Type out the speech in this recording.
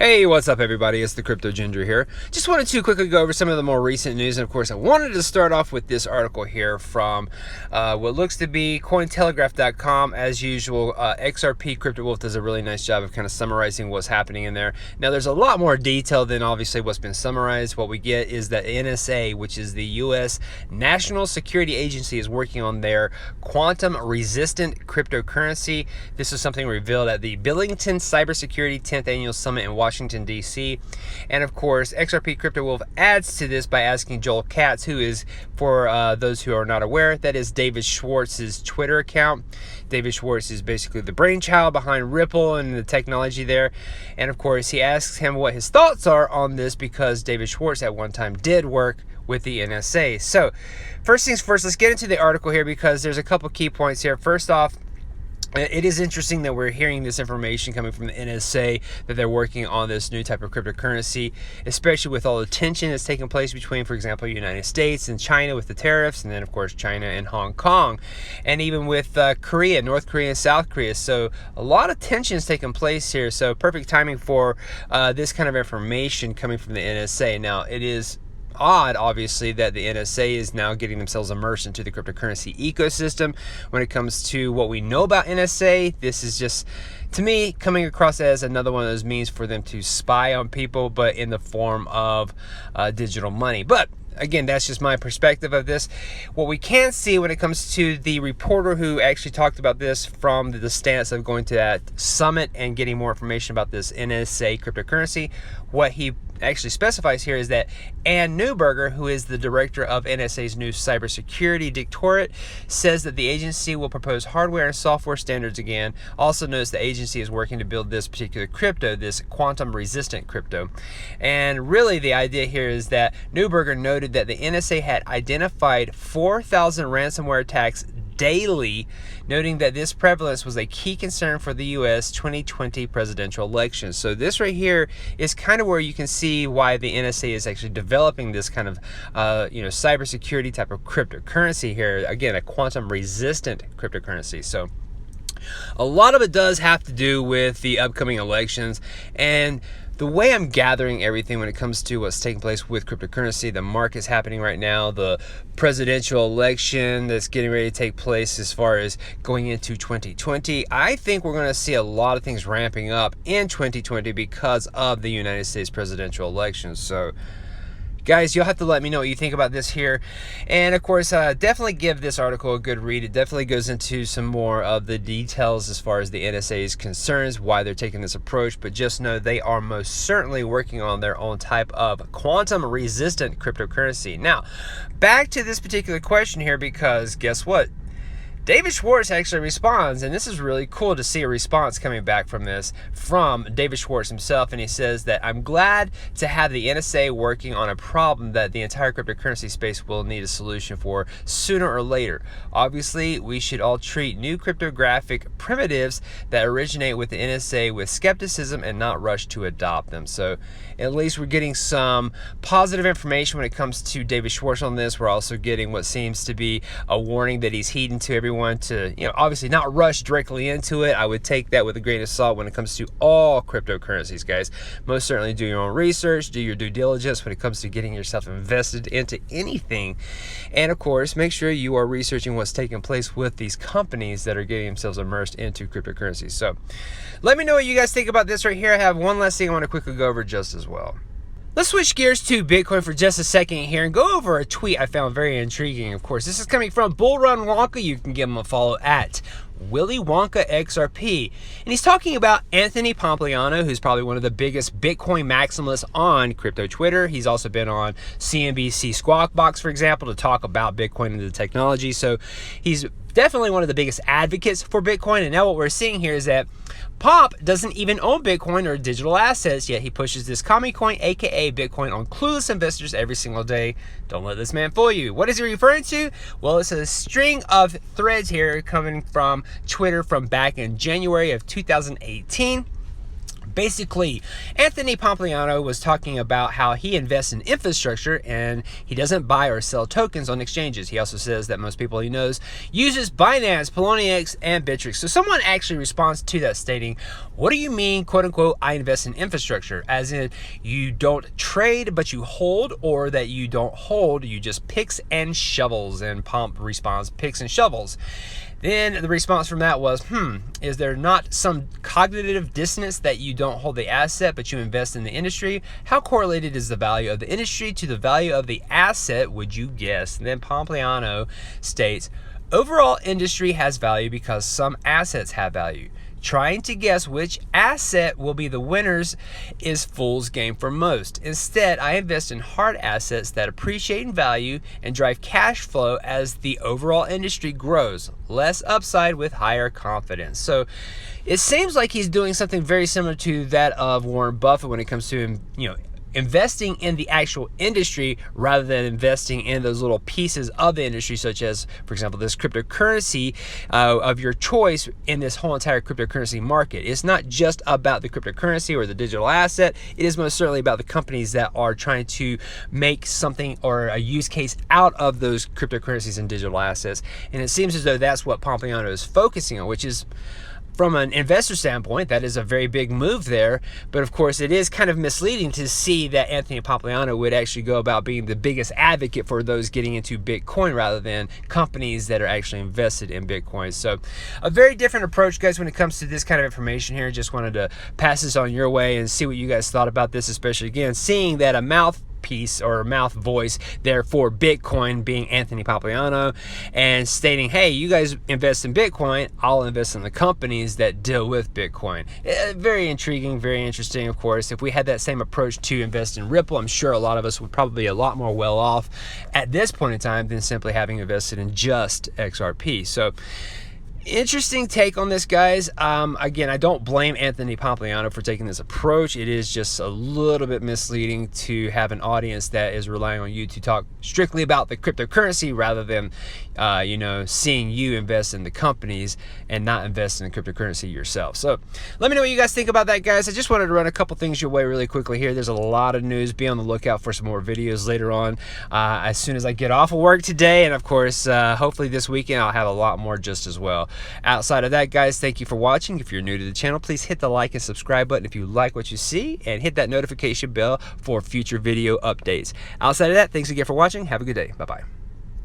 Hey, what's up everybody? It's the Crypto Ginger here. Just wanted to quickly go over some of the more recent news, and of course I wanted to start off with this article here from what looks to be Cointelegraph.com. As usual, XRP Crypto Wolf does a really nice job of kind of summarizing what's happening in there. Now there's a lot more detail than obviously what's been summarized. What we get is that NSA, which is the US National Security Agency, is working on their quantum resistant cryptocurrency. This is something revealed at the Billington Cybersecurity 10th Annual Summit in Washington, D.C. And of course, XRP Crypto Wolf adds to this by asking Joel Katz, who is, for those who are not aware, that is David Schwartz's Twitter account. David Schwartz is basically the brainchild behind Ripple and the technology there. And of course, he asks him what his thoughts are on this because David Schwartz at one time did work with the NSA. So, first things first, let's get into the article here because there's a couple key points here. First off, it is interesting that we're hearing this information coming from the NSA that they're working on this new type of cryptocurrency, especially with all the tension that's taking place between, for example, the United States and China with the tariffs, and then of course China and Hong Kong, and even with Korea, North Korea and South Korea. So a lot of tension is taking place here. So perfect timing for this kind of information coming from the NSA. Now it is odd, obviously, that the NSA is now getting themselves immersed into the cryptocurrency ecosystem. When it comes to what we know about NSA, this is just, to me, coming across as another one of those means for them to spy on people, but in the form of digital money. But again, that's just my perspective of this. What we can see when it comes to the reporter who actually talked about this from the stance of going to that summit and getting more information about this NSA cryptocurrency, what he actually specifies here is that Ann Neuberger, who is the director of NSA's new cybersecurity directorate, says that the agency will propose hardware and software standards again. Also notes the agency is working to build this particular crypto, this quantum resistant crypto. And really the idea here is that Neuberger noted that the NSA had identified 4,000 ransomware attacks daily, noting that this prevalence was a key concern for the US 2020 presidential election. So this right here is kind of where you can see why the NSA is actually developing this kind of cybersecurity type of cryptocurrency here. Again, a quantum resistant cryptocurrency. So a lot of it does have to do with the upcoming elections, and the way I'm gathering everything when it comes to what's taking place with cryptocurrency, the market's happening right now, the presidential election that's getting ready to take place as far as going into 2020, I think we're going to see a lot of things ramping up in 2020 because of the United States presidential election. So guys, you'll have to let me know what you think about this here. And of course, definitely give this article a good read. It definitely goes into some more of the details as far as the NSA's concerns, why they're taking this approach. But just know they are most certainly working on their own type of quantum resistant cryptocurrency. Now, back to this particular question here, because guess what? David Schwartz actually responds, and this is really cool to see a response coming back from this from David Schwartz himself, and he says that I'm glad to have the NSA working on a problem that the entire cryptocurrency space will need a solution for sooner or later. Obviously, we should all treat new cryptographic primitives that originate with the NSA with skepticism and not rush to adopt them. So at least we're getting some positive information when it comes to David Schwartz on this. We're also getting what seems to be a warning that he's heeding to everyone to, obviously not rush directly into it. I would take that with a grain of salt when it comes to all cryptocurrencies, guys. Most certainly do your own research, do your due diligence when it comes to getting yourself invested into anything. And of course, make sure you are researching what's taking place with these companies that are getting themselves immersed into cryptocurrencies. So let me know what you guys think about this right here. I have one last thing I want to quickly go over just as well. Let's switch gears to Bitcoin for just a second here and go over a tweet I found very intriguing. Of course, this is coming from Bull Run Wonka. You can give him a follow at Willy Wonka XRP. And he's talking about Anthony Pompliano, who's probably one of the biggest Bitcoin maximalists on crypto Twitter. He's also been on CNBC Squawk Box, for example, to talk about Bitcoin and the technology. So he's definitely one of the biggest advocates for Bitcoin. And now what we're seeing here is that Pomp doesn't even own Bitcoin or digital assets, yet he pushes this commie coin, aka Bitcoin, on clueless investors every single day. Don't let this man fool you. What is he referring to? Well, it's a string of threads here coming from Twitter from back in January of 2018. Basically, Anthony Pompliano was talking about how he invests in infrastructure and he doesn't buy or sell tokens on exchanges. He also says that most people he knows uses Binance, Poloniex, and Bittrex. So someone actually responds to that stating, what do you mean, quote unquote, I invest in infrastructure? As in you don't trade, but you hold, or that you don't hold, you just picks and shovels? And Pomp responds, picks and shovels. Then the response from that was, is there not some cognitive dissonance that you don't hold the asset, but you invest in the industry? How correlated is the value of the industry to the value of the asset, would you guess? And then Pompliano states, overall industry has value because some assets have value. Trying to guess which asset will be the winners is fool's game for most. Instead, I invest in hard assets that appreciate in value and drive cash flow as the overall industry grows. Less upside with higher confidence. So it seems like he's doing something very similar to that of Warren Buffett when it comes to, investing in the actual industry rather than investing in those little pieces of the industry, such as, for example, this cryptocurrency of your choice in this whole entire cryptocurrency market. It's not just about the cryptocurrency or the digital asset. It is most certainly about the companies that are trying to make something or a use case out of those cryptocurrencies and digital assets. And it seems as though that's what Pompliano is focusing on, which is, from an investor standpoint, that is a very big move there. But of course, it is kind of misleading to see that Anthony Pompliano would actually go about being the biggest advocate for those getting into Bitcoin rather than companies that are actually invested in Bitcoin. So a very different approach, guys, when it comes to this kind of information here. Just wanted to pass this on your way and see what you guys thought about this, especially, again, seeing that a mouthpiece or mouth voice there for Bitcoin being Anthony Pompliano, and stating, hey, you guys invest in Bitcoin, I'll invest in the companies that deal with Bitcoin. Very intriguing, very interesting. Of course, if we had that same approach to invest in Ripple, I'm sure a lot of us would probably be a lot more well off at this point in time than simply having invested in just XRP. So interesting take on this, guys. Again, I don't blame Anthony Pompliano for taking this approach. It is just a little bit misleading to have an audience that is relying on you to talk strictly about the cryptocurrency rather than, seeing you invest in the companies and not invest in the cryptocurrency yourself. So let me know what you guys think about that, guys. I just wanted to run a couple things your way really quickly here. There's a lot of news. Be on the lookout for some more videos later on as soon as I get off of work today. And of course, hopefully this weekend I'll have a lot more just as well. Outside of that, guys, thank you for watching. If you're new to the channel, please hit the like and subscribe button if you like what you see, and hit that notification bell for future video updates. Outside of that, thanks again for watching. Have a good day. Bye-bye.